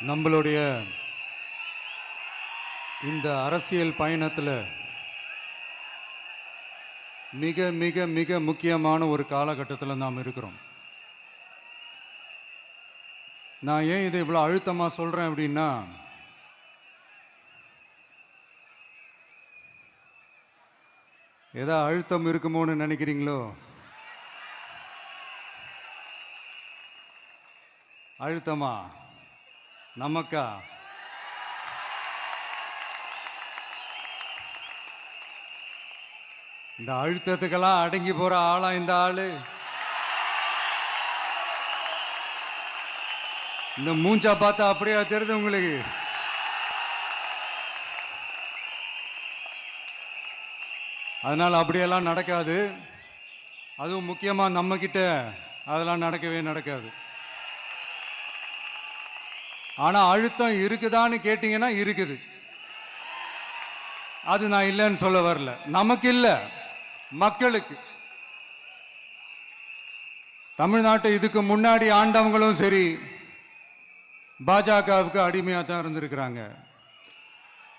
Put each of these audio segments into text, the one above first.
நம்மளுடைய இந்த அரசியல் பயணத்தில் மிக மிக மிக முக்கியமான ஒரு காலகட்டத்தில் நாம் இருக்கிறோம். நான் ஏன் இதை இவ்வளோ அழுத்தமாக சொல்கிறேன் அப்படின்னா, ஏதோ அழுத்தம் இருக்குமோன்னு நினைக்கிறீங்களோ? அழுத்தமா? நமக்கா? இந்த அழுத்தத்துக்கெல்லாம் அடங்கி போற ஆளா இந்த ஆளு? இந்த மூஞ்சா பார்த்தா அப்படியே தெரியுது உங்களுக்கு? அதனால அப்படியெல்லாம் நடக்காது. அதுவும் முக்கியமா நம்ம கிட்ட அதெல்லாம் நடக்கவே நடக்காது. ஆனா அழுத்தம் இருக்குதான்னு கேட்டீங்கன்னா இருக்குது. அது நான் இல்லைன்னு சொல்ல வரல. நமக்கு இல்லை, மக்களுக்கு. தமிழ்நாட்டை இதுக்கு முன்னாடி ஆண்டவங்களும் சரி பாஜகவுக்கு அடிமையாக தான் இருந்திருக்கிறாங்க.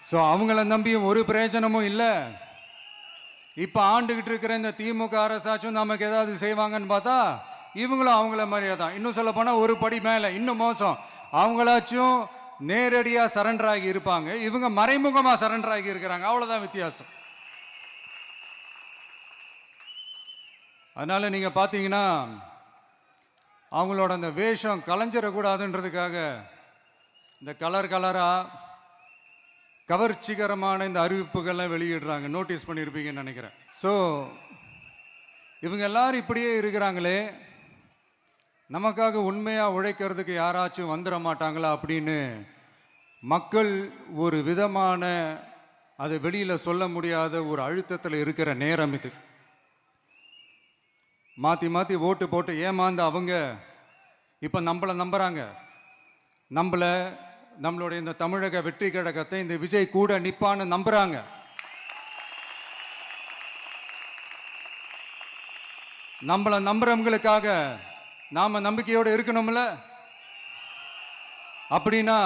ஸோ அவங்கள நம்பியும் ஒரு பிரயோஜனமும் இல்லை. இப்போ ஆண்டுகிட்டு இருக்கிற இந்த திமுக அரசாச்சும் நமக்கு ஏதாவது செய்வாங்கன்னு பார்த்தா இவங்களும் அவங்கள மாதிரியே தான். இன்னும் சொல்ல போனால் ஒரு படி மேலே, இன்னும் மோசம். அவங்களாச்சும் நேரடியாக சரண்டர் ஆகி இருப்பாங்க, இவங்க மறைமுகமாக சரண்டர் ஆகி இருக்கிறாங்க. அவ்வளோதான் வித்தியாசம். அதனால நீங்கள் பார்த்தீங்கன்னா அவங்களோட அந்த வேஷம் கலைஞ்சிடக்கூடாதுன்றதுக்காக இந்த கலராக கவர்ச்சிகரமான இந்த அறிவிப்புகள்லாம் வெளியிடுறாங்க. நோட்டீஸ் பண்ணியிருப்பீங்கன்னு நினைக்கிறேன். ஸோ இவங்க எல்லாரும் இப்படியே இருக்கிறாங்களே, நமக்காக உண்மையாக உழைக்கிறதுக்கு யாராச்சும் வந்துட மாட்டாங்களா அப்படின்னு மக்கள் ஒரு விதமான அதை வெளியில் சொல்ல முடியாத ஒரு அழுத்தத்தில் இருக்கிற நேரம் இது. மாற்றி மாற்றி ஓட்டு போட்டு ஏமாந்து அவங்க இப்போ நம்மளை நம்புகிறாங்க. நம்மளுடைய இந்த தமிழக வெற்றி கழகத்தை இந்த விஜய் கூட நிப்பான்னு நம்புகிறாங்க. நம்மளை நம்புறவங்களுக்காக நாம நம்பிக்கையோடு இருக்கணும்ல. அப்படின்னா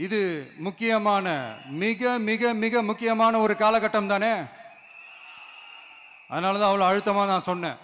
இது முக்கியமான, மிக மிக மிக முக்கியமான ஒரு காலகட்டம் தானே. அதனால தான் அவ்வளோ அழுத்தமாக நான் சொன்னேன்.